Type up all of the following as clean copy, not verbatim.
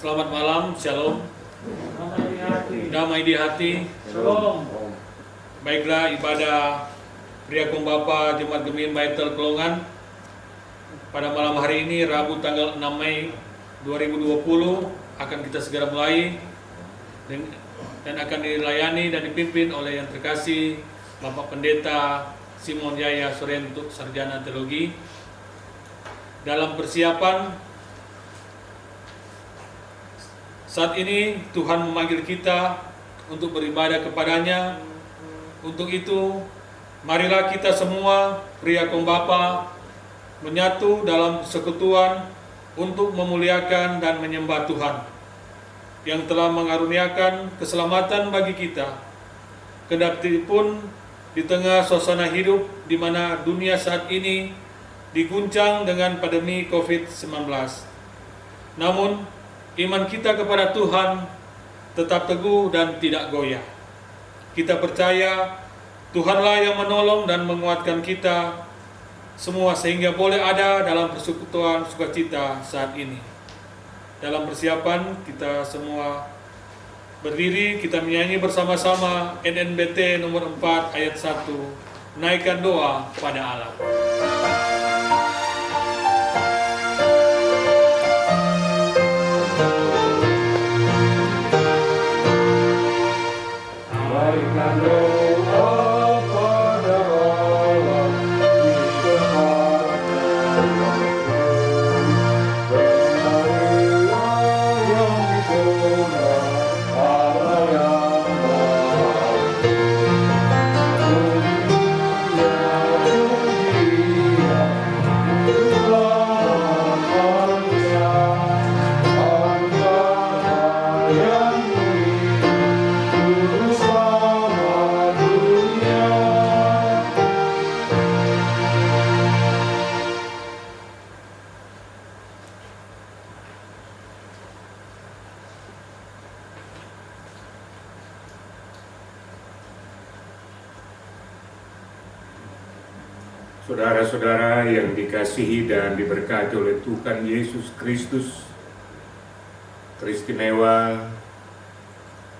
Selamat malam, shalom. Damai di hati. Damai di hati. Shalom. Baiklah, ibadah Priakom Bapa Jemaat Gemim Baitul Kelongan pada malam hari ini, Rabu tanggal 6 Mei 2020 akan kita segera mulai dan akan dilayani dan dipimpin oleh yang terkasih Bapak Pendeta Simon Yaya Suryanto, Sarjana Teologi. Dalam persiapan saat ini Tuhan memanggil kita untuk beribadah kepadanya. Untuk itu, marilah kita semua Priakom Bapa menyatu dalam persekutuan untuk memuliakan dan menyembah Tuhan yang telah mengaruniakan keselamatan bagi kita. Kendati pun di tengah suasana hidup di mana dunia saat ini diguncang dengan pandemi COVID-19. Namun, iman kita kepada Tuhan tetap teguh dan tidak goyah. Kita percaya Tuhanlah yang menolong dan menguatkan kita semua sehingga boleh ada dalam persekutuan sukacita saat ini. Dalam persiapan kita semua berdiri, kita menyanyi bersama-sama NNBT nomor 4 ayat 1, naikkan doa pada Allah. Naikkan doa pada Allah di tempat bermarilah yang didoa Allah yang baik. Pujian Tuhan manusia, angkatan yang mulia sama dunia. Saudara-saudara yang dikasihi dan diberkati oleh Tuhan Yesus Kristus, teristimewa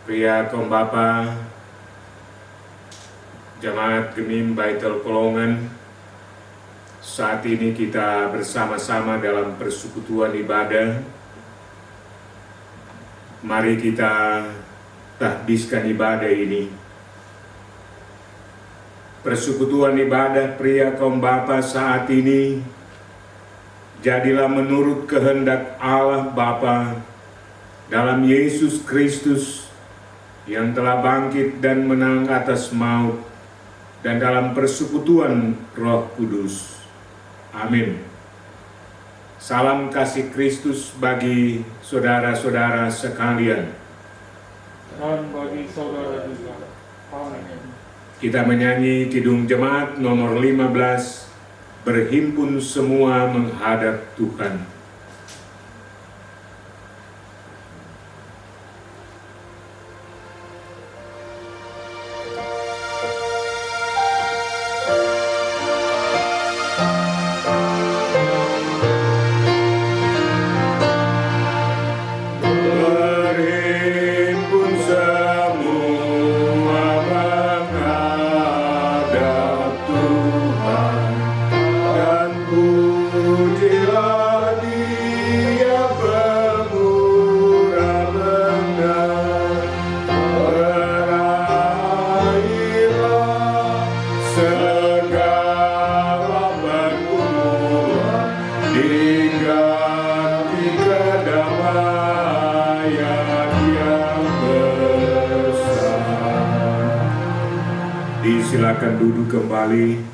Priakom Bapa Jemaat Gemim Baitul Kelongan, saat ini kita bersama-sama dalam persekutuan ibadah. Mari kita tahbiskan ibadah ini. Persekutuan ibadah Priakom Bapa saat ini jadilah menurut kehendak Allah Bapa dalam Yesus Kristus yang telah bangkit dan menang atas maut, dan dalam persekutuan Roh Kudus. Amin. Salam kasih Kristus bagi saudara-saudara sekalian. Dan bagi saudara juga. Amin. Kita menyanyi Kidung Jemaat nomor 15, berhimpun semua menghadap Tuhan. Berhimpun semua menghadap Tuhan, dan pujilah Dia pemurah benar. Berakhirlah segala pergumulan, diganti kedamaian yang besar. Disilakan duduk kembali.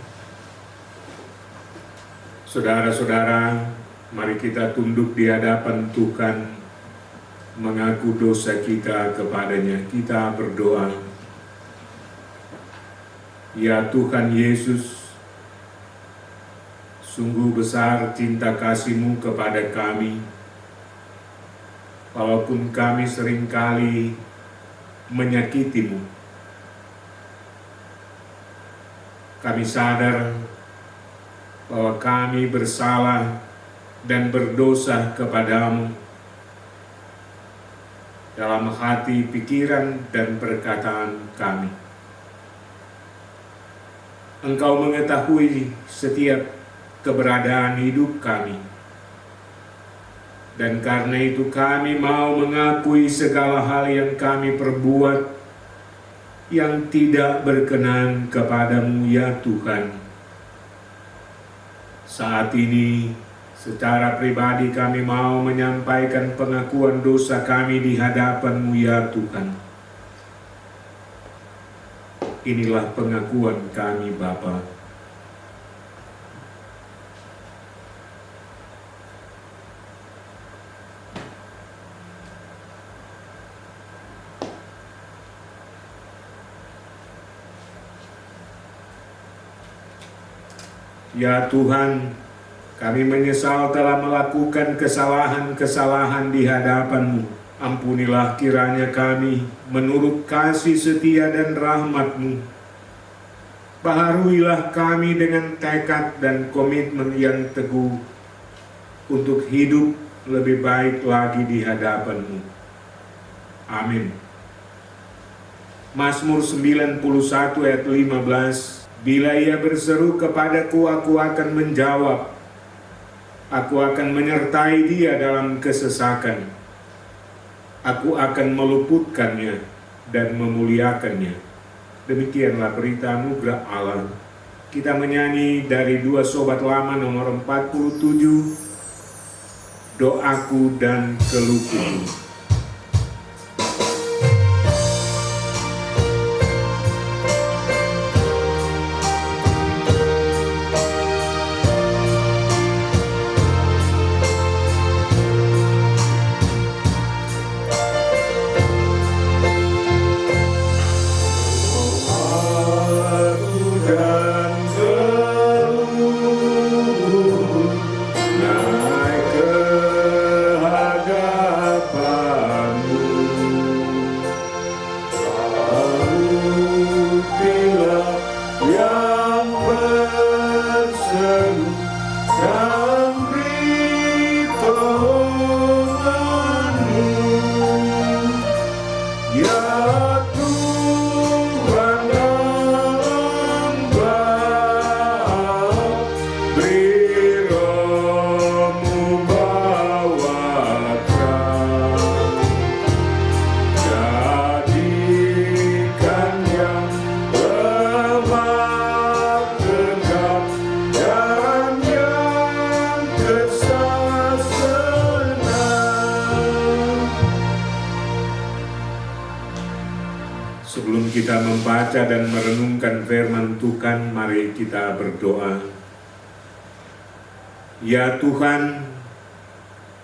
Saudara-saudara, mari kita tunduk di hadapan Tuhan, mengaku dosa kita kepadanya. Kita berdoa. Ya Tuhan Yesus, sungguh besar cinta kasih-Mu kepada kami. Walaupun kami seringkali menyakiti-Mu, kami sadar bahwa kami bersalah dan berdosa kepadamu. dalam hati, pikiran, dan perkataan kami. Engkau mengetahui setiap keberadaan hidup kami. Dan karena itu kami mau mengakui segala hal yang kami perbuat yang tidak berkenan kepadamu ya Tuhan. Saat ini, secara pribadi kami mau menyampaikan pengakuan dosa kami di hadapan-Mu ya Tuhan. Inilah pengakuan kami Bapa. Ya Tuhan, kami menyesal telah melakukan kesalahan-kesalahan di hadapan-Mu. Ampunilah kiranya kami menurut kasih setia dan rahmat-Mu. Baharuilah kami dengan tekad dan komitmen yang teguh untuk hidup lebih baik lagi di hadapan-Mu. Amin. Mazmur 91 ayat 15. Bila ia berseru kepadaku, aku akan menjawab. Aku akan menyertai dia dalam kesesakan. Aku akan meluputkannya dan memuliakannya. Demikianlah berita anugerah Allah. Kita menyanyi dari 2 Sobat Lama nomor 47, Doaku dan Keluhku. Sebelum kita membaca dan merenungkan firman Tuhan, mari kita berdoa. Ya Tuhan,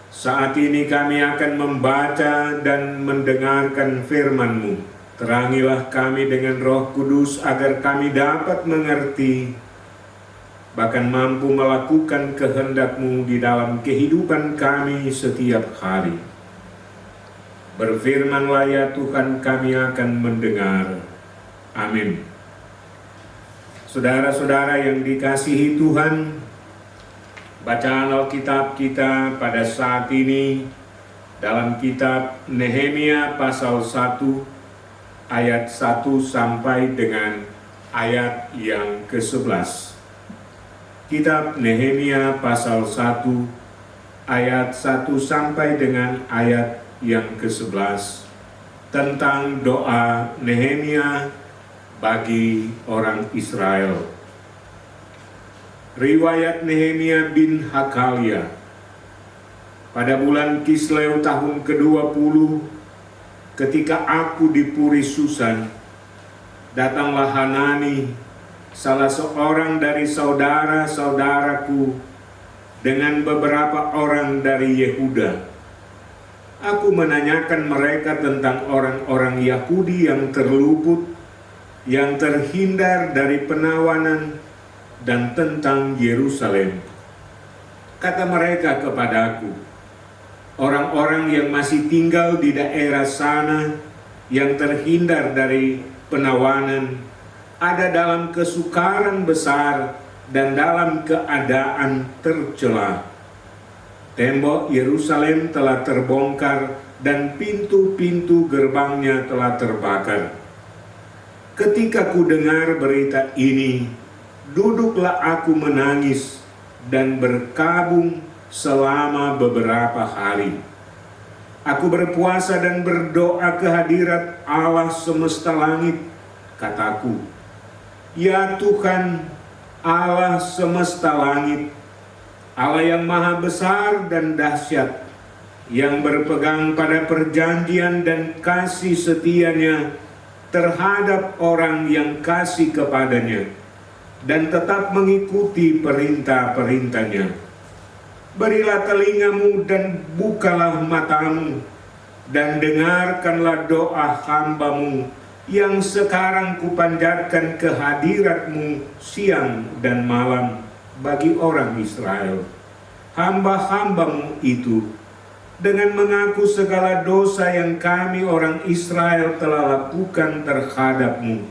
saat ini kami akan membaca dan mendengarkan firman-Mu. Terangilah kami dengan Roh Kudus agar kami dapat mengerti, bahkan mampu melakukan kehendak-Mu di dalam kehidupan kami setiap hari. Berfirmanlah ya Tuhan, kami akan mendengar. Amin. Saudara-saudara yang dikasihi Tuhan, bacaan Alkitab kita pada saat ini dalam kitab Nehemia pasal 1 ayat 1 sampai dengan ayat yang ke-11. Kitab Nehemia pasal 1 ayat 1 sampai dengan ayat yang ke-11 tentang doa Nehemia bagi orang Israel. Riwayat Nehemia bin Hakalia. Pada bulan Kisleu tahun ke-20, ketika aku di Puri Susan, datanglah Hanani, salah seorang dari saudara-saudaraku, dengan beberapa orang dari Yehuda. Aku menanyakan mereka tentang orang-orang Yahudi yang terluput, yang terhindar dari penawanan, dan tentang Yerusalem. Kata mereka kepadaku, orang-orang yang masih tinggal di daerah sana, yang terhindar dari penawanan, ada dalam kesukaran besar dan dalam keadaan tercela. Tembok Yerusalem telah terbongkar dan pintu-pintu gerbangnya telah terbakar. Ketika ku dengar berita ini, duduklah aku menangis dan berkabung selama beberapa hari. Aku berpuasa dan berdoa ke hadirat Allah semesta langit, kataku, ya Tuhan Allah semesta langit, Allah yang maha besar dan dahsyat, yang berpegang pada perjanjian dan kasih setianya terhadap orang yang kasih kepadanya, dan tetap mengikuti perintah-perintahnya. Berilah telingamu dan bukalah matamu, dan dengarkanlah doa hambamu yang sekarang kupanjatkan ke hadiratmu siang dan malam bagi orang Israel, hamba-hambamu itu, dengan mengaku segala dosa yang kami orang Israel telah lakukan terhadapmu.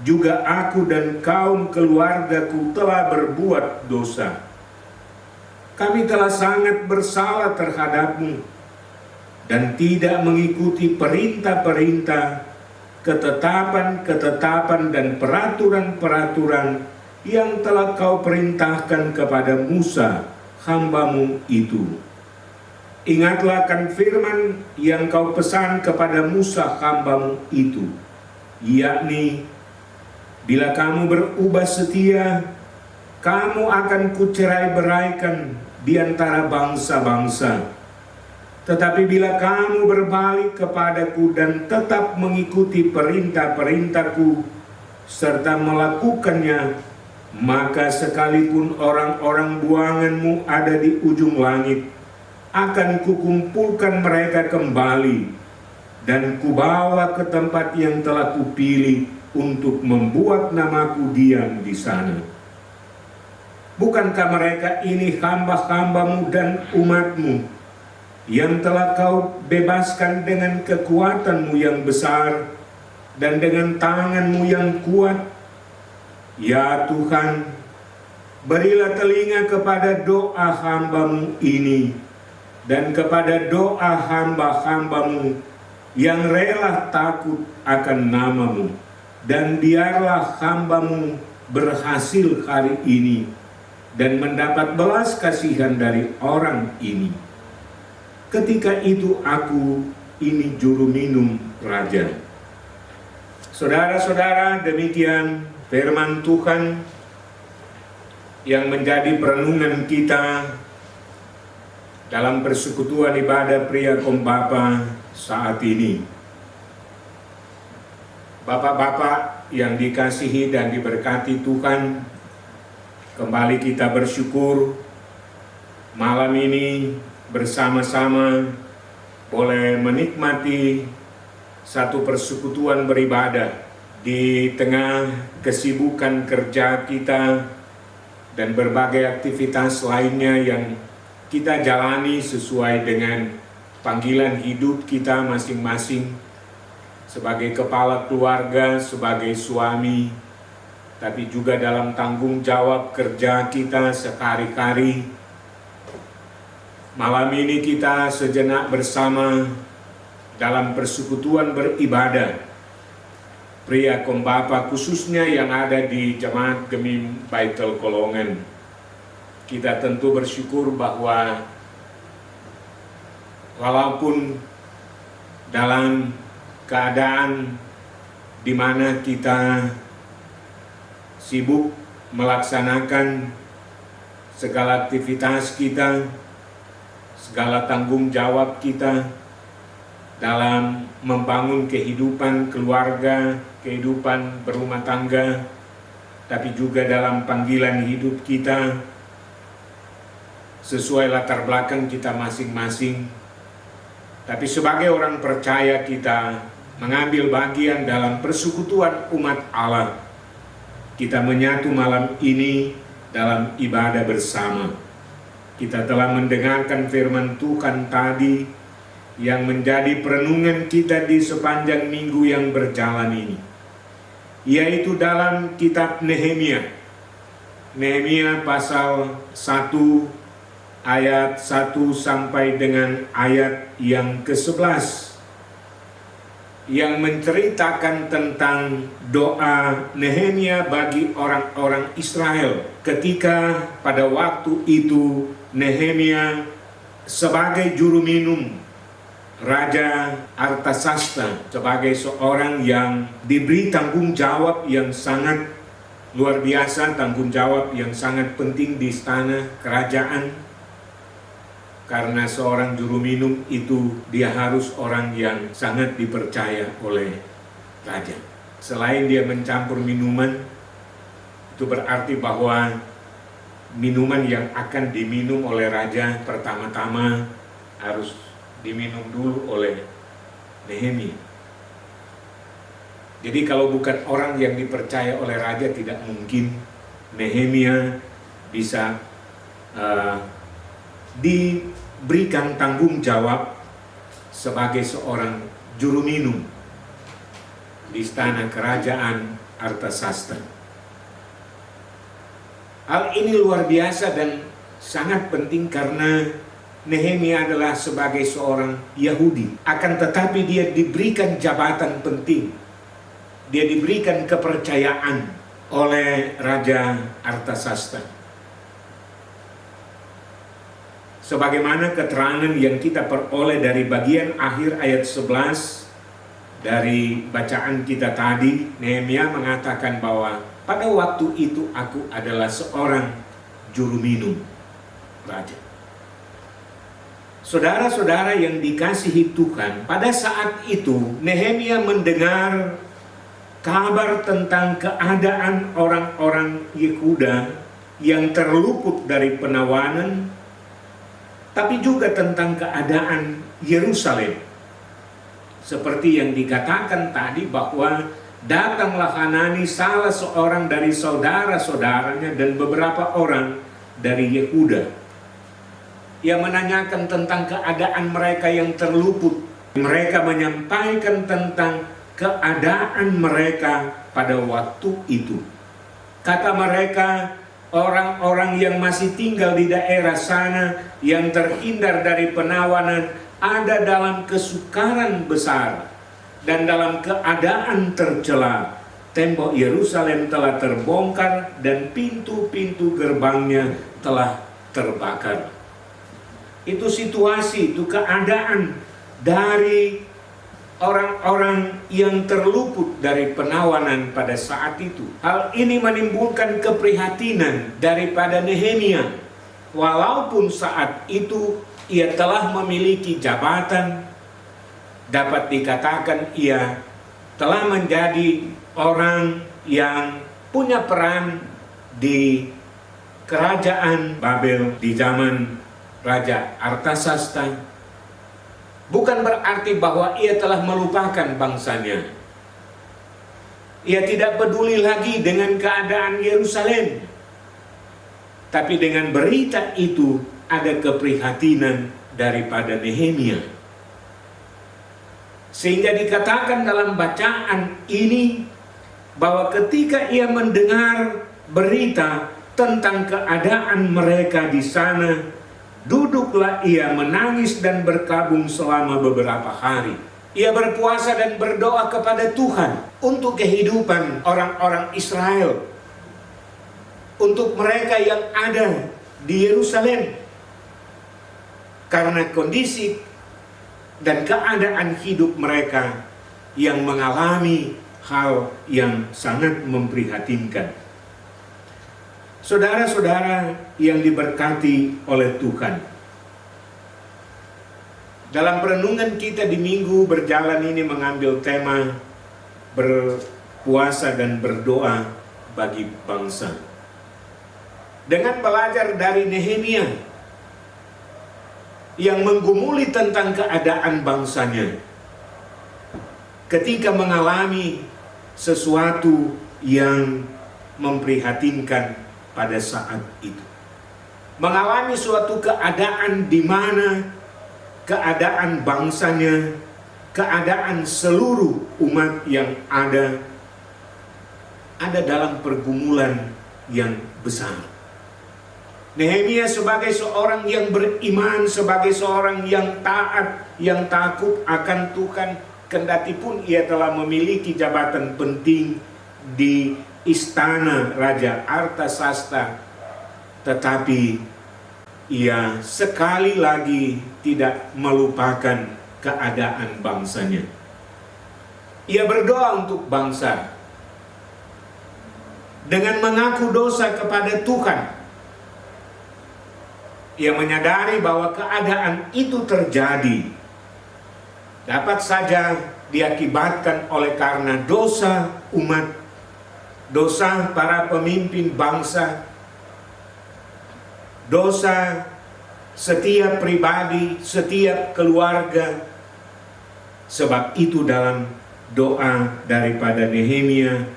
Juga aku dan kaum keluargaku telah berbuat dosa. Kami telah sangat bersalah terhadapmu dan tidak mengikuti perintah-perintah, ketetapan-ketetapan dan peraturan-peraturan yang telah kau perintahkan kepada Musa, hambamu itu. Ingatlah akan firman yang kau pesan kepada Musa hambamu itu, yakni, bila kamu berubah setia, kamu akan kucerai-beraikan di antara bangsa-bangsa. Tetapi bila kamu berbalik kepadaku dan tetap mengikuti perintah-perintahku serta melakukannya, maka sekalipun orang-orang buanganmu ada di ujung langit, akan kukumpulkan mereka kembali dan kubawa ke tempat yang telah kupilih untuk membuat namaku diam di sana. Bukankah mereka ini hamba-hambamu dan umatmu yang telah kau bebaskan dengan kekuatanmu yang besar dan dengan tanganmu yang kuat? Ya Tuhan, berilah telinga kepada doa hambamu ini dan kepada doa hamba-hambamu yang rela takut akan namamu, dan biarlah hambamu berhasil hari ini dan mendapat belas kasihan dari orang ini. Ketika itu aku ini juru minum raja. Saudara-saudara, demikian firman Tuhan yang menjadi perenungan kita dalam persekutuan ibadah Pria Kombapa saat ini. Bapak-bapak yang dikasihi dan diberkati Tuhan, kembali kita bersyukur malam ini bersama-sama boleh menikmati satu persekutuan beribadah di tengah kesibukan kerja kita dan berbagai aktivitas lainnya yang kita jalani sesuai dengan panggilan hidup kita masing-masing sebagai kepala keluarga, sebagai suami, tapi juga dalam tanggung jawab kerja kita sehari-hari. Malam ini kita sejenak bersama dalam persekutuan beribadah Pria Kombapa, khususnya yang ada di Jemaat Gemim Baitul Kolongan. Kita tentu bersyukur bahwa walaupun dalam keadaan di mana kita sibuk melaksanakan segala aktivitas kita, segala tanggung jawab kita dalam membangun kehidupan keluarga, kehidupan berumah tangga, tapi juga dalam panggilan hidup kita sesuai latar belakang kita masing-masing. Tapi sebagai orang percaya, kita mengambil bagian dalam persekutuan umat Allah. Kita menyatu malam ini dalam ibadah bersama. Kita telah mendengarkan firman Tuhan tadi yang menjadi perenungan kita di sepanjang minggu yang berjalan ini, yaitu dalam kitab Nehemia. Nehemia pasal 1 ayat 1 sampai dengan ayat yang ke-11 yang menceritakan tentang doa Nehemia bagi orang-orang Israel ketika pada waktu itu Nehemia sebagai juru minum Raja Artasasta, sebagai seorang yang diberi tanggung jawab yang sangat luar biasa, tanggung jawab yang sangat penting di istana kerajaan. Karena seorang juru minum itu dia harus orang yang sangat dipercaya oleh raja. Selain dia mencampur minuman, itu berarti bahwa minuman yang akan diminum oleh raja pertama-tama harus diminum dulu oleh Nehemia. Jadi kalau bukan orang yang dipercaya oleh raja, tidak mungkin Nehemia bisa diberikan tanggung jawab sebagai seorang juru minum di istana kerajaan Artasasta. Hal ini luar biasa dan sangat penting karena Nehemia adalah sebagai seorang Yahudi, akan tetapi dia diberikan jabatan penting, dia diberikan kepercayaan oleh Raja Artasasta. Sebagaimana keterangan yang kita peroleh dari bagian akhir ayat 11 dari bacaan kita tadi, Nehemia mengatakan bahwa pada waktu itu aku adalah seorang juru minum raja. Saudara-saudara yang dikasihi Tuhan, pada saat itu Nehemia mendengar kabar tentang keadaan orang-orang Yehuda yang terluput dari penawanan, tapi juga tentang keadaan Yerusalem. Seperti yang dikatakan tadi bahwa datanglah Hanani, salah seorang dari saudara-saudaranya dan beberapa orang dari Yehuda, yang menanyakan tentang keadaan mereka yang terluput. Mereka menyampaikan tentang keadaan mereka pada waktu itu. Kata mereka, orang-orang yang masih tinggal di daerah sana yang terhindar dari penawanan ada dalam kesukaran besar dan dalam keadaan tercela. Tembok Yerusalem telah terbongkar dan pintu-pintu gerbangnya telah terbakar. Itu situasi, itu keadaan dari orang-orang yang terluput dari penawanan pada saat itu. Hal ini menimbulkan keprihatinan daripada Nehemia. Walaupun saat itu ia telah memiliki jabatan, dapat dikatakan ia telah menjadi orang yang punya peran di kerajaan Babel di zaman Raja Artasasta, bukan berarti bahwa ia telah melupakan bangsanya. Ia tidak peduli lagi dengan keadaan Yerusalem. Tapi dengan berita itu ada keprihatinan daripada Nehemia. Sehingga dikatakan dalam bacaan ini bahwa ketika ia mendengar berita tentang keadaan mereka di sana, duduklah ia menangis dan berkabung selama beberapa hari. Ia berpuasa dan berdoa kepada Tuhan untuk kehidupan orang-orang Israel, untuk mereka yang ada di Yerusalem, karena kondisi dan keadaan hidup mereka yang mengalami hal yang sangat memprihatinkan. Saudara-saudara yang diberkati oleh Tuhan, dalam perenungan kita di minggu berjalan ini mengambil tema berpuasa dan berdoa bagi bangsa. Dengan belajar dari Nehemia yang menggumuli tentang keadaan bangsanya ketika mengalami sesuatu yang memprihatinkan pada saat itu. Mengalami suatu keadaan di mana keadaan bangsanya, keadaan seluruh umat yang ada dalam pergumulan yang besar. Nehemia sebagai seorang yang beriman, sebagai seorang yang taat, yang takut akan Tuhan, kendati pun ia telah memiliki jabatan penting di istana Raja Artasasta, tetapi ia sekali lagi tidak melupakan keadaan bangsanya. Ia berdoa untuk bangsa dengan mengaku dosa kepada Tuhan. Ia menyadari bahwa keadaan itu terjadi dapat saja diakibatkan oleh karena dosa umat, dosa para pemimpin bangsa, dosa setiap pribadi, setiap keluarga. Sebab itu dalam doa daripada Nehemia,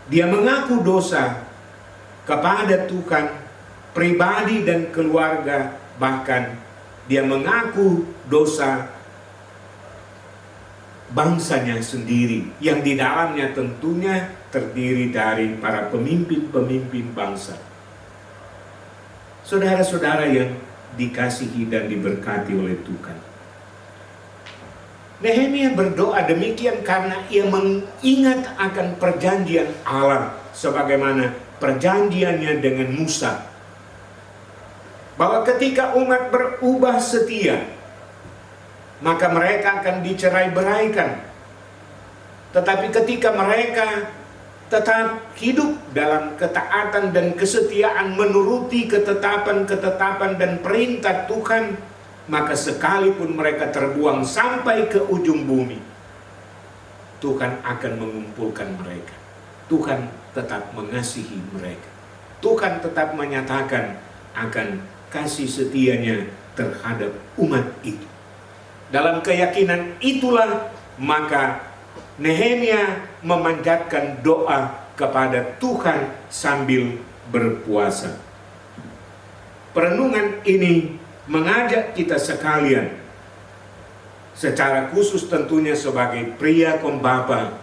dia mengaku dosa kepada Tuhan, pribadi dan keluarga, bahkan dia mengaku dosa bangsanya sendiri, yang di dalamnya tentunya terdiri dari para pemimpin-pemimpin bangsa. Saudara-saudara yang dikasihi dan diberkati oleh Tuhan, Nehemia berdoa demikian karena ia mengingat akan perjanjian Allah sebagaimana perjanjiannya dengan Musa, bahwa ketika umat berubah setia, maka mereka akan dicerai-beraikan. Tetapi ketika mereka tetap hidup dalam ketaatan dan kesetiaan, menuruti ketetapan-ketetapan dan perintah Tuhan, maka sekalipun mereka terbuang sampai ke ujung bumi, Tuhan akan mengumpulkan mereka. Tuhan tetap mengasihi mereka. Tuhan tetap menyatakan akan kasih setianya terhadap umat itu. Dalam keyakinan itulah maka Nehemia memanjatkan doa kepada Tuhan sambil berpuasa. Perenungan ini mengajak kita sekalian, secara khusus tentunya sebagai pria pembapa,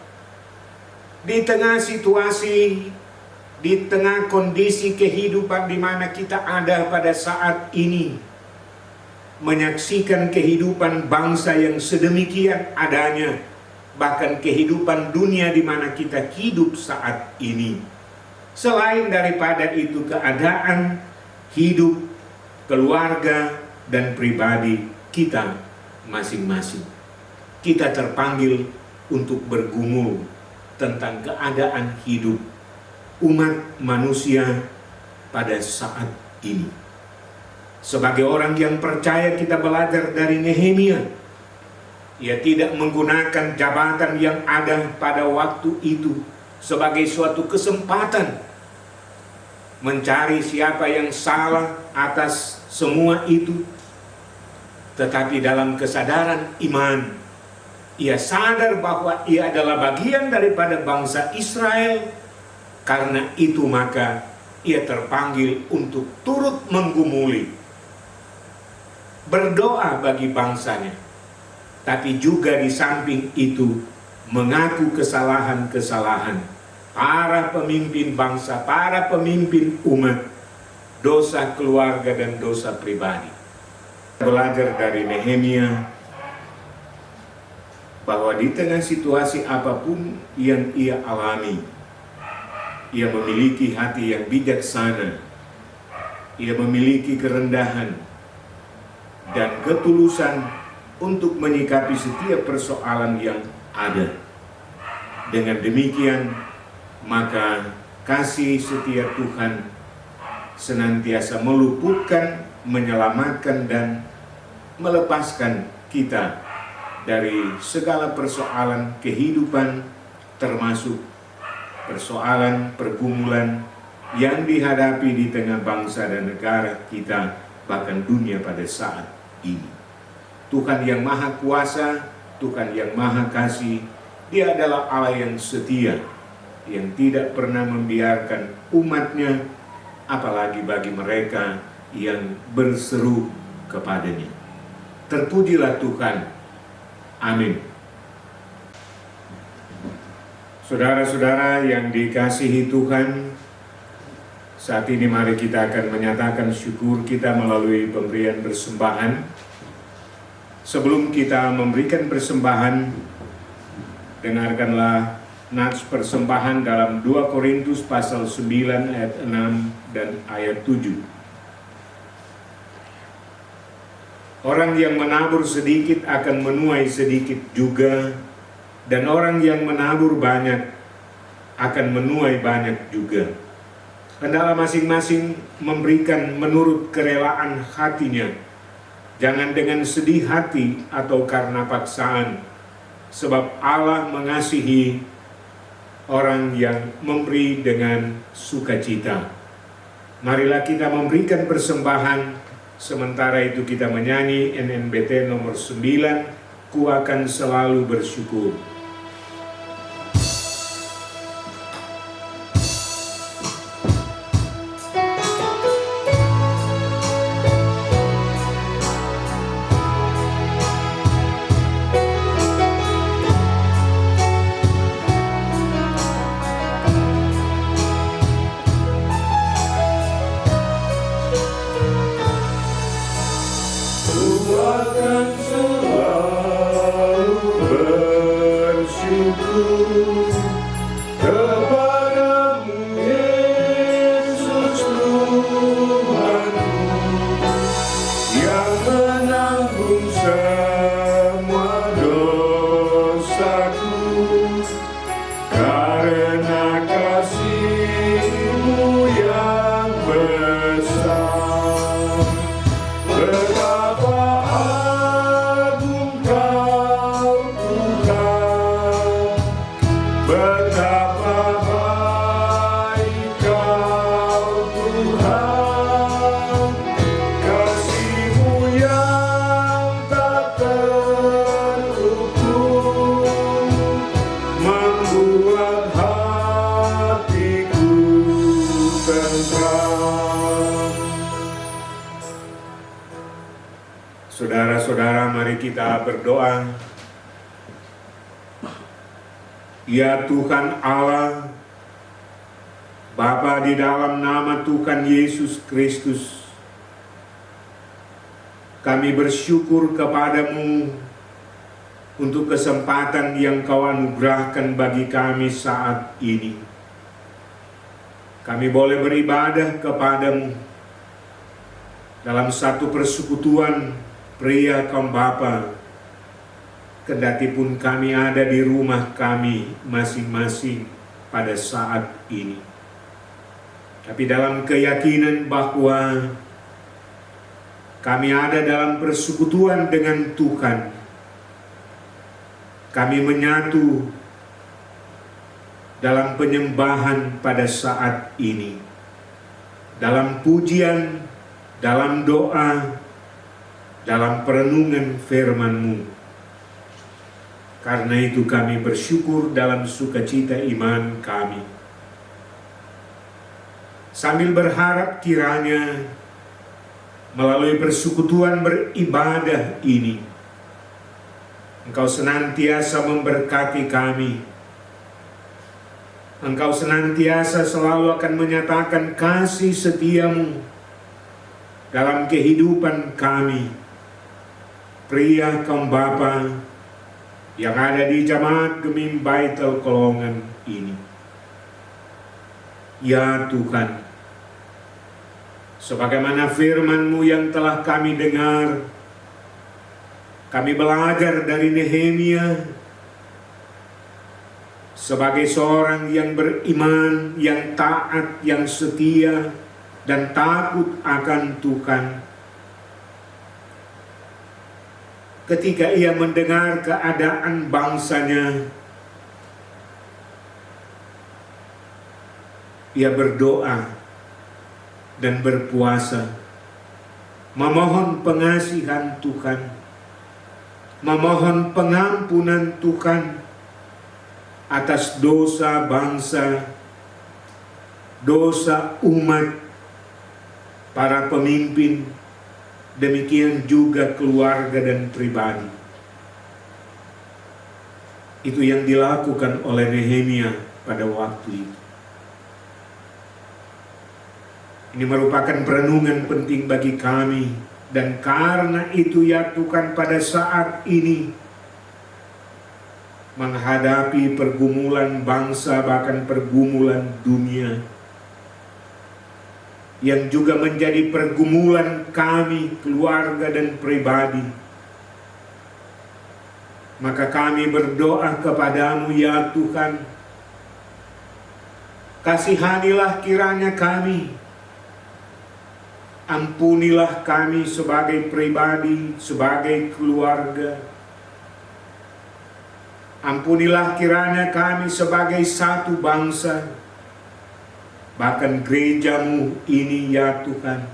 di tengah situasi, di tengah kondisi kehidupan di mana kita ada pada saat ini, menyaksikan kehidupan bangsa yang sedemikian adanya, bahkan kehidupan dunia di mana kita hidup saat ini. Selain daripada itu, keadaan hidup, keluarga, dan pribadi kita masing-masing. Kita terpanggil untuk bergumul tentang keadaan hidup umat manusia pada saat ini. Sebagai orang yang percaya, kita belajar dari Nehemia. Ia tidak menggunakan jabatan yang ada pada waktu itu sebagai suatu kesempatan mencari siapa yang salah atas semua itu. Tetapi dalam kesadaran iman, ia sadar bahwa ia adalah bagian daripada bangsa Israel. Karena itu maka ia terpanggil untuk turut menggumuli, berdoa bagi bangsanya, tapi juga di samping itu mengaku kesalahan-kesalahan para pemimpin bangsa, para pemimpin umat, dosa keluarga dan dosa pribadi. Belajar dari Nehemia bahwa di tengah situasi apapun yang ia alami, ia memiliki hati yang bijaksana, ia memiliki kerendahan dan ketulusan untuk menyikapi setiap persoalan yang ada. Dengan demikian, maka kasih setia Tuhan senantiasa meluputkan, menyelamatkan, dan melepaskan kita dari segala persoalan kehidupan, termasuk persoalan pergumulan yang dihadapi di tengah bangsa dan negara kita, bahkan dunia pada saat ini. Tuhan yang Maha Kuasa, Tuhan yang Maha Kasih, Dia adalah Allah yang setia, yang tidak pernah membiarkan umatnya, apalagi bagi mereka yang berseru kepadanya. Terpujilah Tuhan. Amin. Saudara-saudara yang dikasihi Tuhan, Saat ini mari kita akan menyatakan syukur kita melalui pemberian persembahan. Sebelum kita memberikan persembahan, dengarkanlah nats persembahan dalam 2 Korintus pasal 9 ayat 6 dan ayat 7. Orang yang menabur sedikit akan menuai sedikit juga, dan orang yang menabur banyak akan menuai banyak juga. Hendaklah masing-masing memberikan menurut kerelaan hatinya, jangan dengan sedih hati atau karena paksaan, sebab Allah mengasihi orang yang memberi dengan sukacita. Marilah kita memberikan persembahan, sementara itu kita menyanyi NNBT nomor 9, Ku akan selalu bersyukur. Saudara-saudara, mari kita berdoa. Ya Tuhan Allah, Bapa, di dalam nama Tuhan Yesus Kristus, kami bersyukur kepadamu untuk kesempatan yang Kau anugerahkan bagi kami saat ini. Kami boleh beribadah kepadamu dalam satu persekutuan pria kaum Bapa, kendati pun kami ada di rumah kami masing-masing pada saat ini. Tapi dalam keyakinan bahwa kami ada dalam persekutuan dengan Tuhan, kami menyatu dalam penyembahan pada saat ini, dalam pujian, dalam doa, dalam perenungan firman-Mu. Karena itu kami bersyukur dalam sukacita iman kami, sambil berharap kiranya melalui persekutuan beribadah ini, Engkau senantiasa memberkati kami. Engkau senantiasa selalu akan menyatakan kasih setia-Mu dalam kehidupan kami, pria kaum Bapa yang ada di Jemaat Gemim Baitul Kolongan ini. Ya Tuhan, sebagaimana firman-Mu yang telah kami dengar, kami belajar dari Nehemia sebagai seorang yang beriman, yang taat, yang setia, dan takut akan Tuhan. Ketika ia mendengar keadaan bangsanya, ia berdoa dan berpuasa, memohon pengasihan Tuhan, memohon pengampunan Tuhan atas dosa bangsa, dosa umat, para pemimpin, demikian juga keluarga dan pribadi. Itu yang dilakukan oleh Nehemia pada waktu itu. Ini merupakan perenungan penting bagi kami, dan karena itu ya Tuhan, pada saat ini menghadapi pergumulan bangsa, bahkan pergumulan dunia, yang juga menjadi pergumulan kami, keluarga dan pribadi, maka kami berdoa kepadamu ya Tuhan, kasihanilah kiranya kami, ampunilah kami sebagai pribadi, sebagai keluarga, ampunilah kiranya kami sebagai satu bangsa, bahkan gerejamu ini ya Tuhan,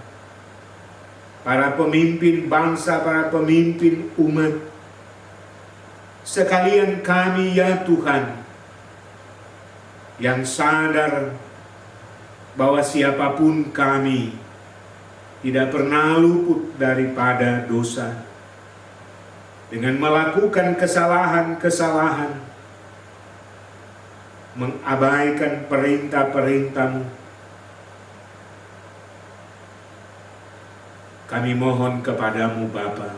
para pemimpin bangsa, para pemimpin umat, sekalian kami ya Tuhan, yang sadar bahwa siapapun kami tidak pernah luput daripada dosa, dengan melakukan kesalahan-kesalahan, mengabaikan perintah-perintah-Mu. Kami mohon kepadamu Bapa,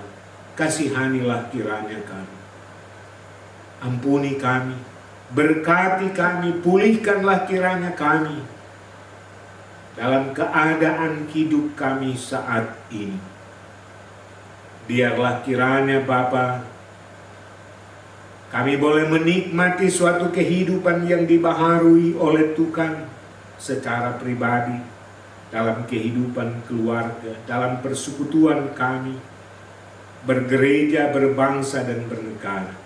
kasihanilah kiranya kami, ampuni kami, berkati kami, pulihkanlah kiranya kami dalam keadaan hidup kami saat ini. Biarlah kiranya Bapa, kami boleh menikmati suatu kehidupan yang dibaharui oleh Tuhan secara pribadi, dalam kehidupan keluarga, dalam persekutuan kami, bergereja, berbangsa, dan bernegara.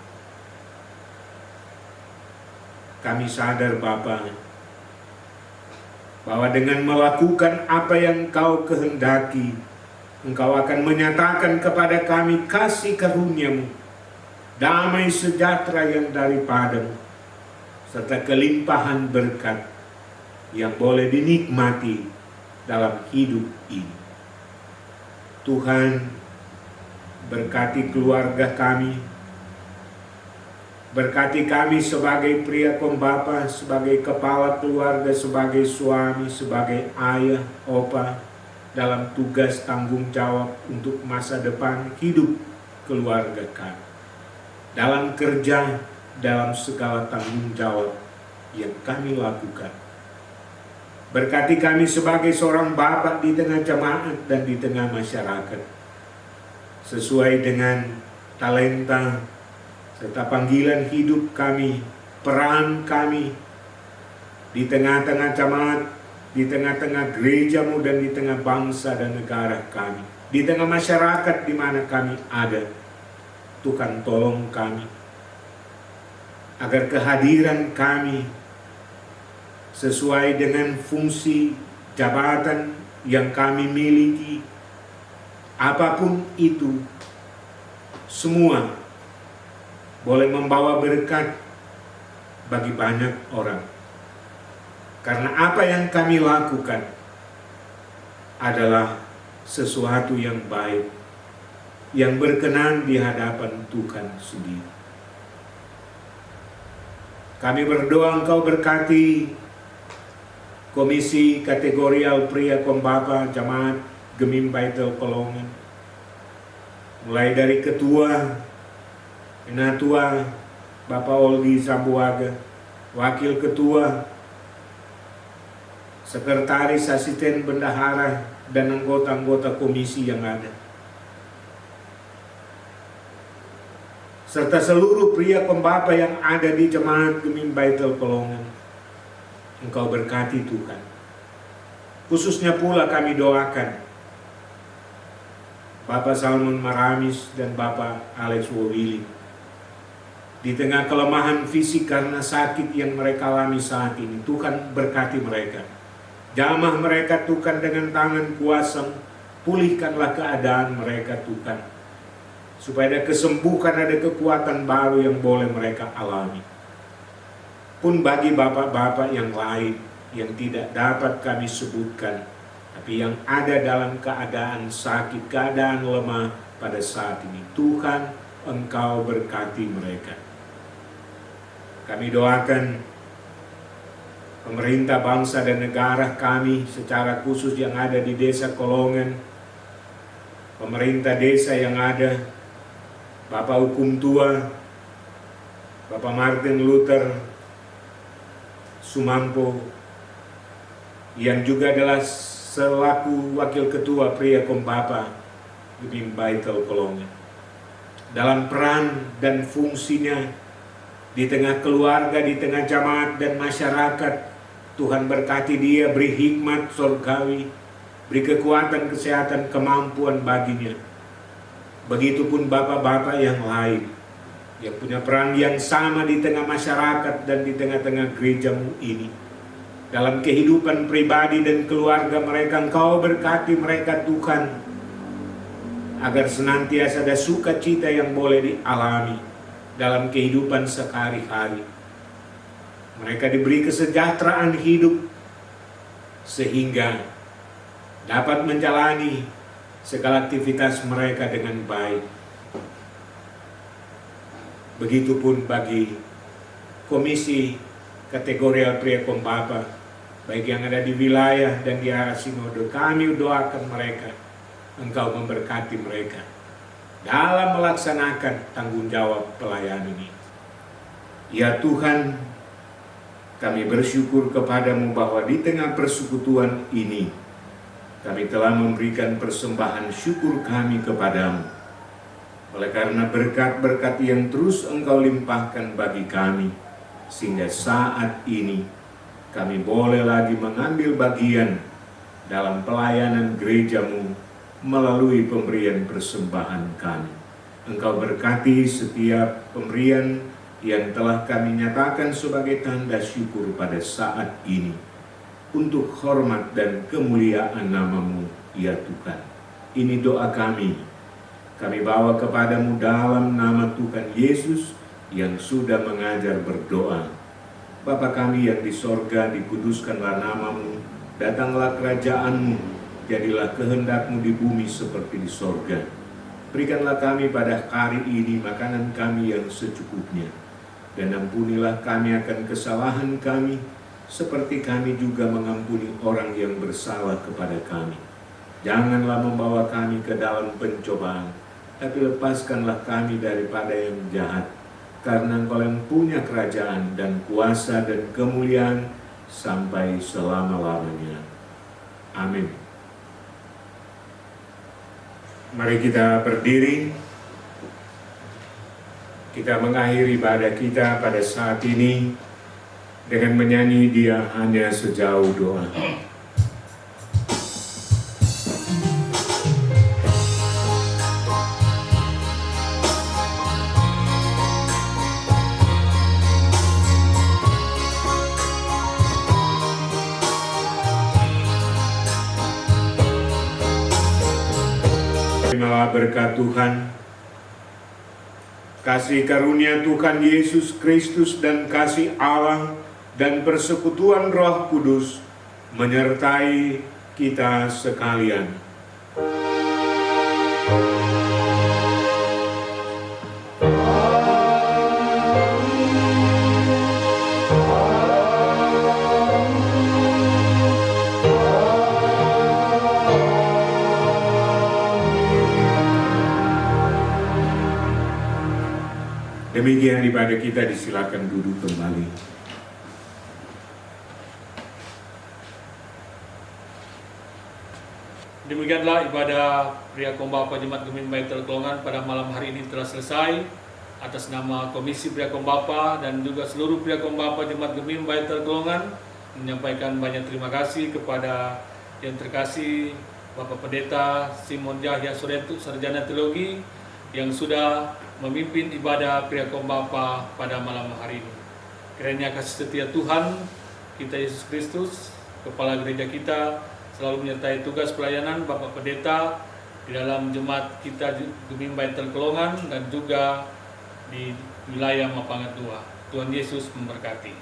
Kami sadar Bapa, bahwa dengan melakukan apa yang Engkau kehendaki, Engkau akan menyatakan kepada kami kasih karunia-Mu, damai sejahtera yang daripada-Mu, serta kelimpahan berkat yang boleh dinikmati dalam hidup ini. Tuhan, berkati keluarga kami, berkati kami sebagai pria pembapa, sebagai kepala keluarga, sebagai suami, sebagai ayah, opa, dalam tugas tanggung jawab untuk masa depan hidup keluarga kami, dalam kerja, dalam segala tanggung jawab yang kami lakukan. Berkati kami sebagai seorang bapa di tengah jemaat dan di tengah masyarakat, sesuai dengan talenta serta panggilan hidup kami, peran kami di tengah-tengah jemaat, di tengah-tengah gereja-Mu, dan di tengah bangsa dan negara kami, di tengah masyarakat di mana kami ada. Tuhan, tolong kami agar kehadiran kami sesuai dengan fungsi jabatan yang kami miliki, apapun itu, semua boleh membawa berkat bagi banyak orang. Karena apa yang kami lakukan adalah sesuatu yang baik, yang berkenan di hadapan Tuhan sendiri. Kami berdoa Engkau berkati Komisi Kategorial Pria Pembapa Jemaat Gemim Baitul Kolongan, mulai dari Ketua, Penatua Bapak Oldi Sambuaga, Wakil Ketua, Sekretaris Asisten Bendahara, dan anggota-anggota komisi yang ada, serta seluruh pria pembapa yang ada di Jemaat Gemim Baitul Kolongan. Engkau berkati Tuhan. Khususnya pula kami doakan Bapak Salmon Maramis dan Bapak Alex Wowili, di tengah kelemahan fisik karena sakit yang mereka alami saat ini. Tuhan, berkati mereka, jamah mereka Tuhan dengan tangan kuasa, pulihkanlah keadaan mereka Tuhan, supaya ada kesembuhan, ada kekuatan baru yang boleh mereka alami. Pun bagi bapak-bapak yang lain yang tidak dapat kami sebutkan, tapi yang ada dalam keadaan sakit, keadaan lemah pada saat ini, Tuhan, Engkau berkati mereka. Kami doakan pemerintah bangsa dan negara kami secara khusus yang ada di Desa Kolongan, pemerintah desa yang ada, Bapak Hukum Tua, Bapak Martin Luther Sumampo, yang juga adalah selaku Wakil Ketua Pria Kombapa Gemim Baitul Kolongan. Dalam peran dan fungsinya di tengah keluarga, di tengah jamaat dan masyarakat, Tuhan berkati dia, beri hikmat surgawi, beri kekuatan, kesehatan, kemampuan baginya. Begitupun bapak-bapak yang lain yang punya peran yang sama di tengah masyarakat dan di tengah-tengah gerejamu ini. Dalam kehidupan pribadi dan keluarga mereka, Engkau berkati mereka Tuhan, agar senantiasa ada sukacita yang boleh dialami dalam kehidupan sehari-hari. Mereka diberi kesejahteraan hidup sehingga dapat menjalani segala aktivitas mereka dengan baik. Begitupun bagi komisi kategorial Pria Kombapa, baik yang ada di wilayah dan di arah sinode, kami doakan mereka, Engkau memberkati mereka dalam melaksanakan tanggung jawab pelayanan ini. Ya Tuhan, kami bersyukur kepadamu bahwa di tengah persekutuan ini, kami telah memberikan persembahan syukur kami kepadamu. Oleh karena berkat-berkat yang terus Engkau limpahkan bagi kami, sehingga saat ini kami boleh lagi mengambil bagian dalam pelayanan gerejamu melalui pemberian persembahan kami. Engkau berkati setiap pemberian yang telah kami nyatakan sebagai tanda syukur pada saat ini, untuk hormat dan kemuliaan namamu, ya Tuhan. Ini doa kami bawa kepadamu dalam nama Tuhan Yesus yang sudah mengajar berdoa. Bapa kami yang di sorga, dikuduskanlah namamu, datanglah kerajaanmu, jadilah kehendakmu di bumi seperti di sorga. Berikanlah kami pada hari ini makanan kami yang secukupnya, dan ampunilah kami akan kesalahan kami, seperti kami juga mengampuni orang yang bersalah kepada kami. Janganlah membawa kami ke dalam pencobaan, tapi lepaskanlah kami daripada yang jahat. Karena Engkau yang punya kerajaan dan kuasa dan kemuliaan sampai selama-lamanya. Amin. Mari kita berdiri. Kita mengakhiri ibadah kita pada saat ini dengan menyanyi Dia Hanya Sejauh Doa. Terimalah berkat Tuhan, kasih karunia Tuhan Yesus Kristus dan kasih Allah dan persekutuan Roh Kudus menyertai kita sekalian. Demikian ibadah kita, disilakan duduk kembali. Demikianlah ibadah Pria Kombapa Jemaat Gemim Baitul Kolongan pada malam hari ini telah selesai. Atas nama Komisi Pria Kombapa dan juga seluruh Pria Kombapa Jemaat Gemim Baitul Kolongan menyampaikan banyak terima kasih kepada yang terkasih Bapak Pendeta Simon Yahya Surentu, Sarjana Teologi, yang sudah memimpin ibadah Pria Kombapa pada malam hari ini. Kiranya kasih setia Tuhan kita Yesus Kristus, Kepala Gereja kita, selalu menyertai tugas pelayanan Bapak Pendeta di dalam jemaat kita Gemim Baitul Kolongan dan juga di wilayah Mapangat 2. Tuhan Yesus memberkati.